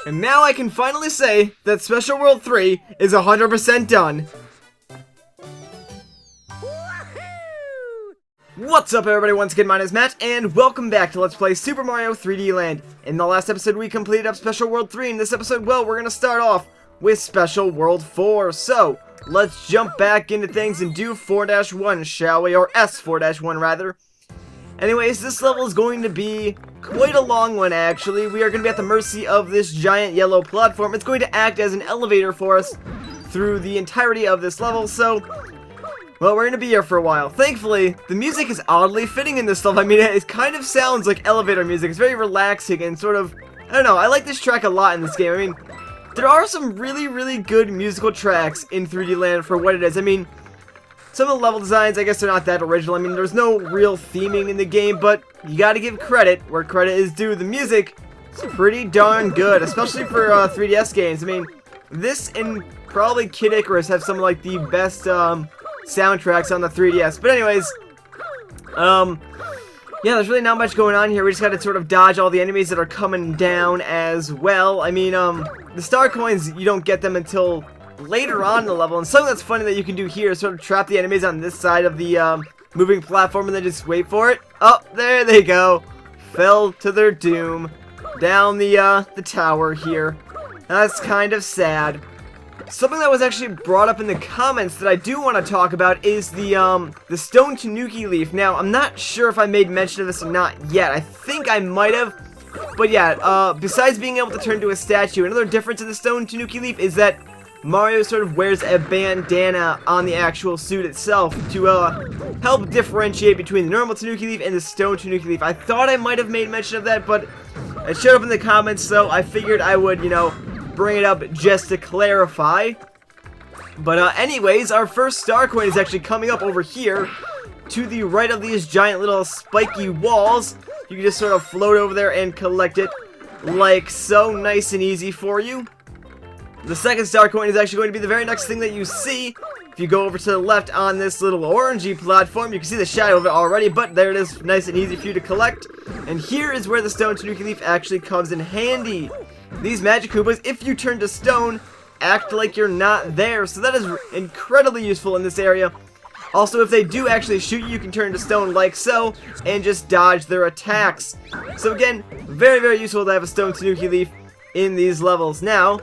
And now I can finally say that Special World 3 is 100% done. What's up everybody, once again my name is Matt, and welcome back to Let's Play Super Mario 3D Land. In the last episode we completed up Special World 3, in this episode, well, we're gonna start off with Special World 4. So, let's jump back into things and do 4-1, shall we? Or S4-1 rather. Anyways, this level is going to be quite a long one actually. We are going to be at the mercy of this giant yellow platform. It's going to act as an elevator for us through the entirety of this level, so well, we're going to be here for a while. Thankfully, the music is oddly fitting in this level. I mean, it kind of sounds like elevator music. It's very relaxing and sort of, I don't know, I like this track a lot in this game. I mean, there are some really good musical tracks in 3D Land for what it is. I mean, some of the level designs, I guess they're not that original. I mean, there's no real theming in the game, but you gotta give credit where credit is due. The music is pretty darn good, especially for 3DS games. I mean, this and probably Kid Icarus have some of like the best soundtracks on the 3DS. But anyways, yeah, there's really not much going on here. We just gotta sort of dodge all the enemies that are coming down as well. I mean, the star coins, you don't get them until later on in the level, and something that's funny that you can do here is sort of trap the enemies on this side of the moving platform and then just wait for it. Oh, there they go. Fell to their doom down the tower here. That's kind of sad. Something that was actually brought up in the comments that I do want to talk about is the stone Tanuki leaf. Now, I'm not sure if I made mention of this or not yet. I think I might have. But yeah, besides being able to turn into a statue, another difference in the stone Tanuki leaf is that Mario sort of wears a bandana on the actual suit itself to help differentiate between the normal Tanuki leaf and the stone Tanuki leaf. I thought I might have made mention of that, but it showed up in the comments, so I figured I would, you know, bring it up just to clarify. But anyways, our first star coin is actually coming up over here to the right of these giant little spiky walls. You can just sort of float over there and collect it like so. Nice and easy for you. The second star coin is actually going to be the very next thing that you see. If you go over to the left on this little orangey platform, you can see the shadow of it already, but there it is, nice and easy for you to collect. And here is where the stone Tanuki leaf actually comes in handy. These magic Koopas, if you turn to stone, act like you're not there, so that is incredibly useful in this area. Also, if they do actually shoot you, you can turn to stone like so, and just dodge their attacks. So again, very useful to have a stone Tanuki leaf in these levels. Now,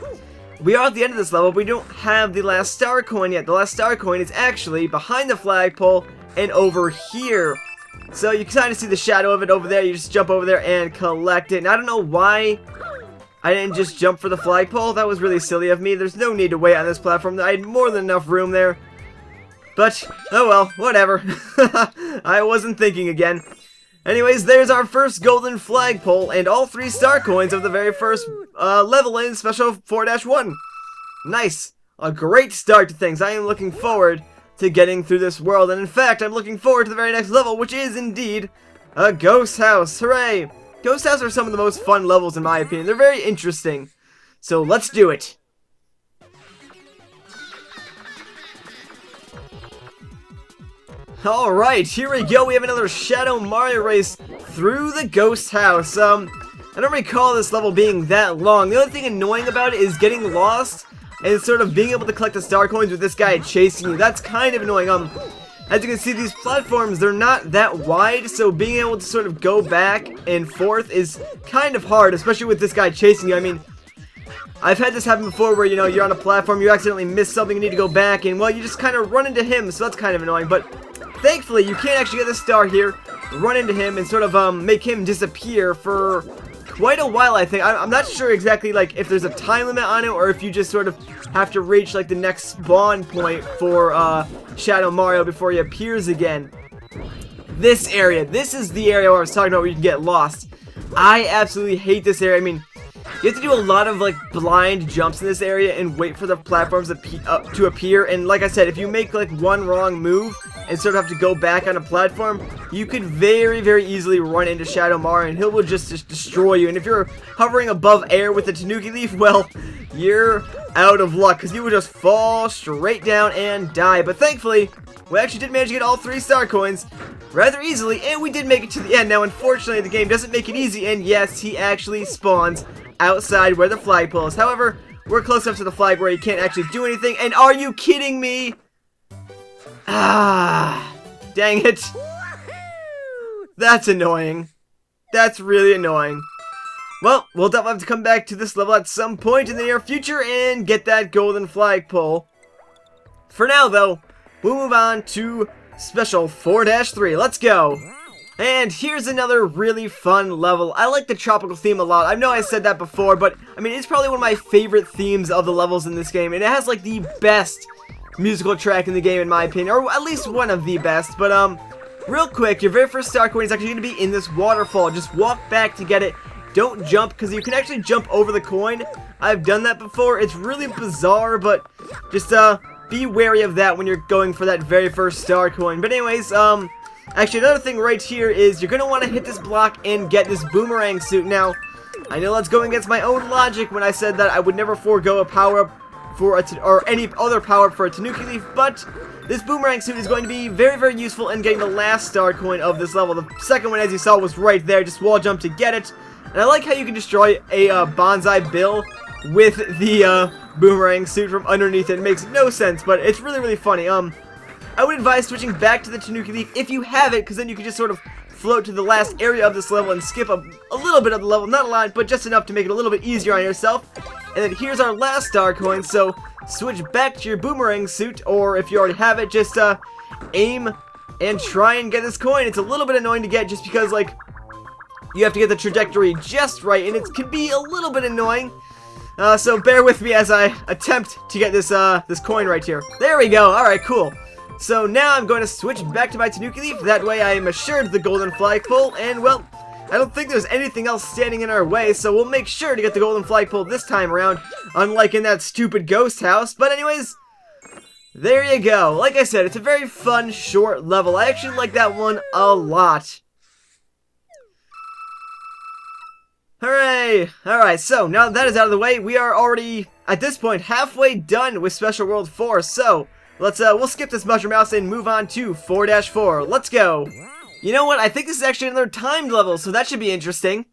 we are at the end of this level, but we don't have the last star coin yet. The last star coin is actually behind the flagpole and over here. So you can kind of see the shadow of it over there. You just jump over there and collect it. And I don't know why I didn't just jump for the flagpole. That was really silly of me. There's no need to wait on this platform. I had more than enough room there. But, oh well, whatever. I wasn't thinking again. Anyways, there's our first golden flagpole and all 3 star coins of the very first level in Special 4-1. Nice. A great start to things. I am looking forward to getting through this world. And in fact, I'm looking forward to the very next level, which is indeed a ghost house. Hooray. Ghost houses are some of the most fun levels in my opinion. They're very interesting. So let's do it. Alright, here we go. We have another Shadow Mario race through the ghost house. I don't recall this level being that long. The only thing annoying about it is getting lost and sort of being able to collect the star coins with this guy chasing you. That's kind of annoying. As you can see, these platforms, they're not that wide, so being able to sort of go back and forth is kind of hard, especially with this guy chasing you. I mean, I've had this happen before where, you know, you're on a platform, you accidentally miss something, you need to go back, and, well, you just kind of run into him, so that's kind of annoying. But thankfully, you can actually get the star here, run into him, and sort of make him disappear for quite a while, I think. I'm not sure exactly, like, if there's a time limit on it, or if you just sort of have to reach, like, the next spawn point for Shadow Mario before he appears again. This area, this is the area where I was talking about where you can get lost. I absolutely hate this area. I mean, you have to do a lot of, like, blind jumps in this area and wait for the platforms to appear. And like I said, if you make, like, one wrong move and sort of have to go back on a platform, you could very, very easily run into Shadow Mario and he will just destroy you. And if you're hovering above air with the Tanuki leaf, well, you're out of luck because you would just fall straight down and die. But thankfully, we actually did manage to get all 3 star coins rather easily, and we did make it to the end. Now, unfortunately, the game doesn't make it easy, and yes, he actually spawns outside where the flagpole is. However, we're close enough to the flag where he can't actually do anything, and are you kidding me? Ah, dang it. That's annoying. That's really annoying. Well, we'll definitely have to come back to this level at some point in the near future and get that golden flagpole. For now, though, we'll move on to Special 4-3. Let's go. And here's another really fun level. I like the tropical theme a lot. I know I said that before, but I mean, it's probably one of my favorite themes of the levels in this game. And it has like the best musical track in the game, in my opinion, or at least one of the best. But real quick, your very first star coin is actually going to be in this waterfall. Just walk back to get it. Don't jump, because you can actually jump over the coin. I've done that before. It's really bizarre, but just be wary of that when you're going for that very first star coin. But anyways, actually another thing right here is you're going to want to hit this block and get this Boomerang Suit. Now, I know that's going against my own logic when I said that I would never forego a power-up for or any other power-up for a Tanuki leaf, but this Boomerang Suit is going to be very, very useful in getting the last star coin of this level. The second one, as you saw, was right there. Just wall jump to get it. And I like how you can destroy a bonsai bill with the Boomerang Suit from underneath it. It makes no sense, but it's really, really funny. I would advise switching back to the Tanuki leaf if you have it, because then you can just sort of float to the last area of this level and skip a little bit of the level. Not a lot, but just enough to make it a little bit easier on yourself. And then here's our last star coin, so switch back to your Boomerang Suit, or if you already have it, just aim and try and get this coin. It's a little bit annoying to get just because, like, you have to get the trajectory just right, and it can be a little bit annoying. So bear with me as I attempt to get this this coin right here. There we go. All right, cool. So now I'm going to switch back to my Tanuki leaf. That way I am assured the golden flagpole, and well, I don't think there's anything else standing in our way, so we'll make sure to get the golden flagpole this time around, unlike in that stupid ghost house. But anyways, there you go. Like I said, it's a very fun, short level. I actually like that one a lot. Hooray! Alright, so now that is out of the way, we are already, at this point, halfway done with Special World 4, so let's, we'll skip this Mushroom House and move on to 4-4. Let's go! You know what, I think this is actually another timed level, so that should be interesting.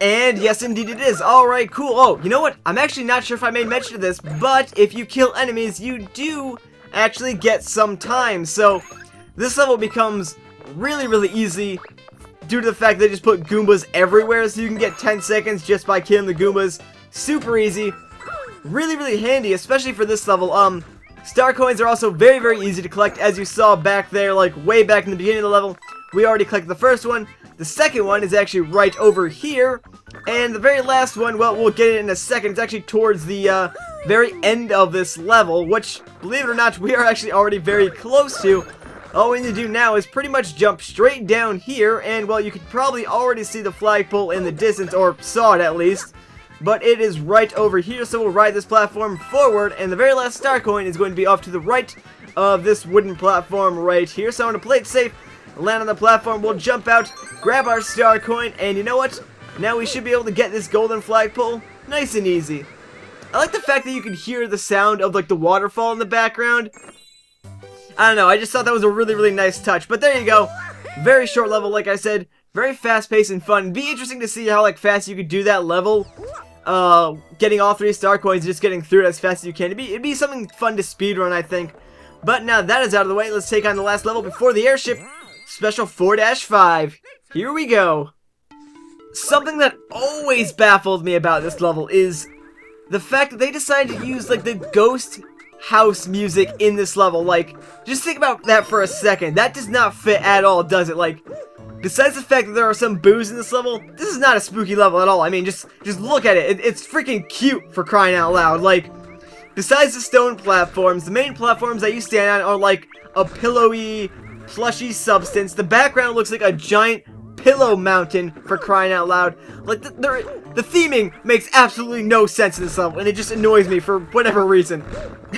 And yes, indeed it is. Alright, cool. Oh, you know what, I'm actually not sure if I made mention of this, but if you kill enemies, you do actually get some time, so this level becomes really, really easy due to the fact they just put Goombas everywhere, so you can get 10 seconds just by killing the Goombas. Super easy. Really, really handy, especially for this level. Star coins are also very, very easy to collect, as you saw back there, like way back in the beginning of the level. We already collected the first one. The second one is actually right over here. And the very last one, well, we'll get it in a second. It's actually towards the very end of this level, which, believe it or not, we are actually already very close to. All we need to do now is pretty much jump straight down here, and well, you could probably already see the flagpole in the distance, or saw it at least, but it is right over here, so we'll ride this platform forward, and the very last star coin is going to be off to the right of this wooden platform right here. So I'm going to play it safe, land on the platform, we'll jump out, grab our star coin, and you know what? Now we should be able to get this golden flagpole nice and easy. I like the fact that you can hear the sound of like the waterfall in the background. I don't know, I just thought that was a really, really nice touch. But there you go. Very short level, like I said. Very fast-paced and fun. Be interesting to see how like fast you could do that level. Getting all 3 star coins, just getting through it as fast as you can. It'd be something fun to speedrun, I think. But now that is out of the way, let's take on the last level before the airship. Special 4-5. Here we go. Something that always baffled me about this level is the fact that they decided to use like the ghost house music in this level. Like, just think about that for a second. That does not fit at all, does it? Like, besides the fact that there are some boos in this level, this is not a spooky level at all. I mean, just look at it. It's freaking cute, for crying out loud. Like, besides the stone platforms, the main platforms that you stand on are like a pillowy, plushy substance. The background looks like a giant Pillow Mountain, for crying out loud. Like, the theming makes absolutely no sense in this level, and it just annoys me for whatever reason.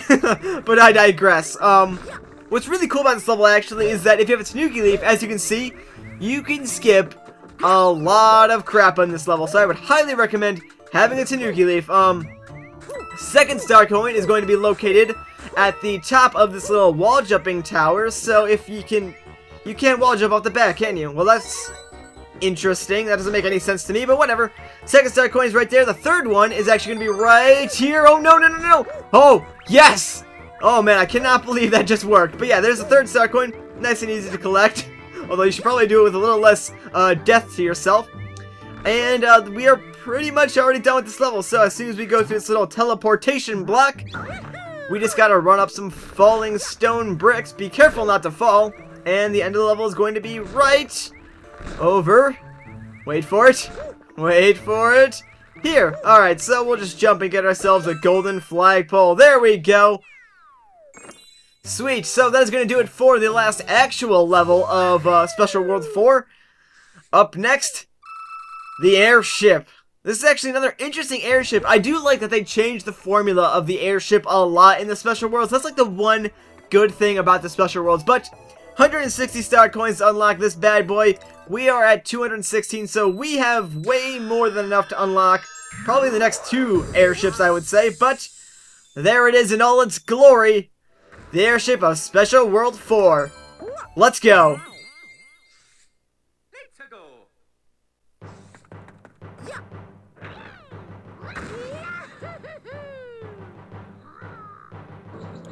But I digress. What's really cool about this level, actually, is that if you have a Tanuki leaf, as you can see, you can skip a lot of crap on this level. So I would highly recommend having a Tanuki leaf. Second star coin is going to be located at the top of this little wall jumping tower. So if you can't wall jump off the back, can you? Well, that's interesting. That doesn't make any sense to me, but whatever. Second star coin is right there. The third one is actually going to be right here. Oh, no, no, no, no. Oh, yes. Oh, man, I cannot believe that just worked. But yeah, there's the third star coin. Nice and easy to collect. Although you should probably do it with a little less death to yourself. And we are pretty much already done with this level. So as soon as we go through this little teleportation block, we just gotta run up some falling stone bricks. Be careful not to fall. And the end of the level is going to be right over. Wait for it. Wait for it. Here. Alright, so we'll just jump and get ourselves a golden flagpole. There we go. Sweet. So that is going to do it for the last actual level of Special World 4. Up next, the Airship. This is actually another interesting airship. I do like that they changed the formula of the airship a lot in the Special Worlds. That's like the one good thing about the Special Worlds. But 160 star coins to unlock this bad boy. We are at 216, so we have way more than enough to unlock probably the next 2 airships, I would say. But there it is in all its glory. The airship of Special World 4. Let's go.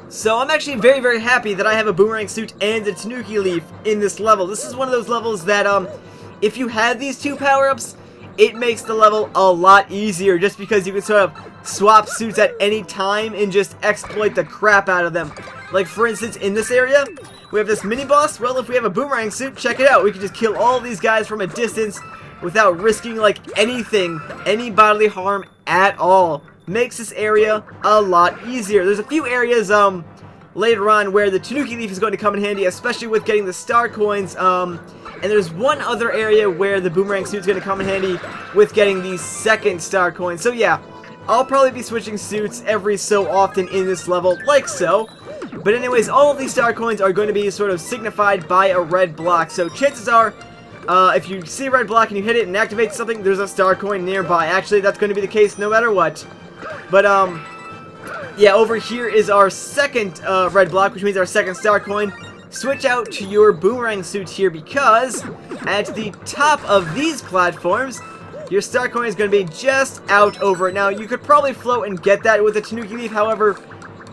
So I'm actually very, very happy that I have a Boomerang Suit and a Tanuki Leaf in this level. This is one of those levels that, if you had these 2 power-ups, it makes the level a lot easier just because you can sort of swap suits at any time and just exploit the crap out of them. Like, for instance, in this area, we have this mini-boss. Well, if we have a Boomerang Suit, check it out. We can just kill all these guys from a distance without risking, like, anything, any bodily harm at all. Makes this area a lot easier. There's a few areas, later on where the Tanuki Leaf is going to come in handy, especially with getting the star coins, and there's one other area where the Boomerang Suit is going to come in handy with getting the second star coin. So yeah, I'll probably be switching suits every so often in this level, like so. But anyways, all of these star coins are going to be sort of signified by a red block. So chances are, if you see a red block and you hit it and activate something, there's a star coin nearby. Actually, that's going to be the case no matter what. But, yeah, over here is our second red block, which means our second star coin. Switch out to your Boomerang Suit here because at the top of these platforms, your star coin is going to be just out over it. Now, you could probably float and get that with a Tanuki Leaf, however,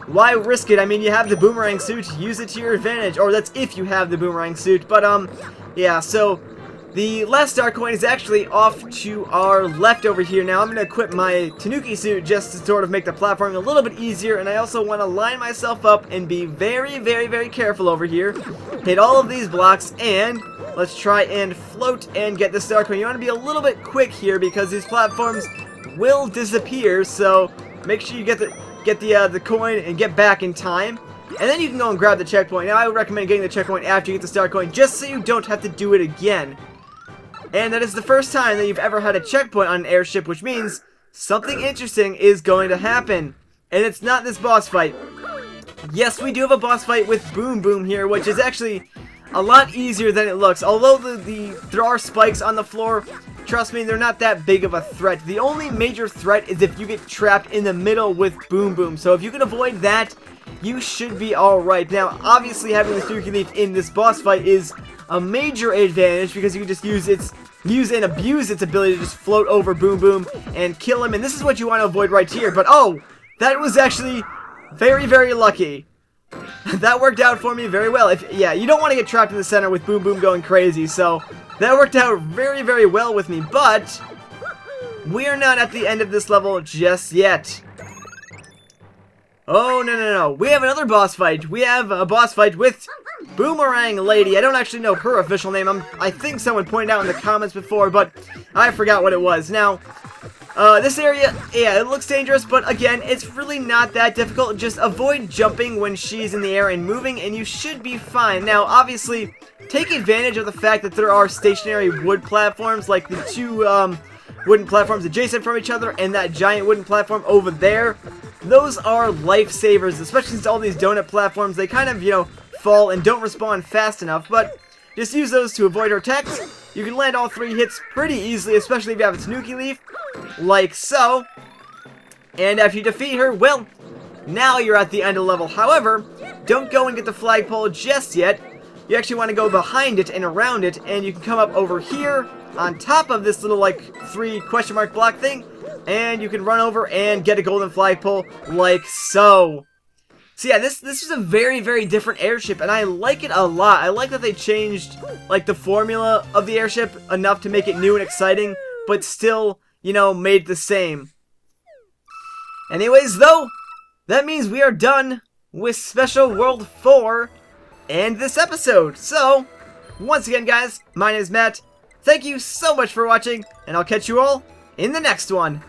why risk it? I mean, you have the Boomerang Suit, use it to your advantage, or that's if you have the Boomerang Suit. But, yeah, so the last star coin is actually off to our left over here. Now, I'm going to equip my Tanuki Suit just to sort of make the platforming a little bit easier, and I also want to line myself up and be very, very, very careful over here. Hit all of these blocks, and let's try and float and get the star coin. You want to be a little bit quick here because these platforms will disappear, so make sure you get the coin and get back in time. And then you can go and grab the checkpoint. Now, I would recommend getting the checkpoint after you get the star coin, just so you don't have to do it again. And that is the first time that you've ever had a checkpoint on an airship, which means something interesting is going to happen. And it's not this boss fight. Yes, we do have a boss fight with Boom Boom here, which is actually a lot easier than it looks. Although there are spikes on the floor, trust me, they're not that big of a threat. The only major threat is if you get trapped in the middle with Boom Boom. So if you can avoid that, you should be alright. Now, obviously having the Tanuki Leaf in this boss fight is a major advantage because you can just use and abuse its ability to just float over Boom Boom and kill him. And this is what you want to avoid right here. But oh, that was actually very, very lucky. That worked out for me very well. Yeah, you don't want to get trapped in the center with Boom Boom going crazy. So that worked out very, very well with me. But we are not at the end of this level just yet. Oh, no, no, no. We have another boss fight. We have a boss fight with Boomerang Lady. I don't actually know her official name. I think someone pointed out in the comments before, but I forgot what it was. Now, this area, yeah, it looks dangerous, but again, it's really not that difficult. Just avoid jumping when she's in the air and moving, and you should be fine. Now, obviously, take advantage of the fact that there are stationary wood platforms, like the two wooden platforms adjacent from each other and that giant wooden platform over there. Those are lifesavers, especially since all these donut platforms, they kind of, you know, fall and don't respawn fast enough, but just use those to avoid her attacks. You can land all 3 hits pretty easily, especially if you have a Tanuki leaf, like so. And if you defeat her, well, now you're at the end of the level. However, don't go and get the flagpole just yet. You actually want to go behind it and around it, and you can come up over here on top of this little, like, 3 question mark block thing, and you can run over and get a golden flagpole, like so. So yeah, this is a very, very different airship, and I like it a lot. I like that they changed, like, the formula of the airship enough to make it new and exciting, but still, you know, made the same. Anyways, though, that means we are done with Special World 4 and this episode. So, once again, guys, my name is Matt. Thank you so much for watching, and I'll catch you all in the next one.